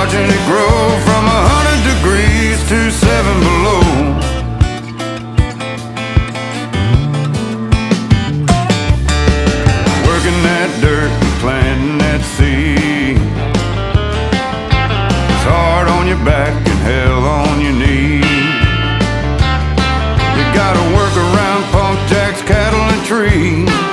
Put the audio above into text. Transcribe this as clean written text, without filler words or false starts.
watching it grow from 100 degrees to 7 below. Working that dirt and planting that seed, it's hard on your back and hell on your knees. You gotta work around punk jacks, cattle and trees.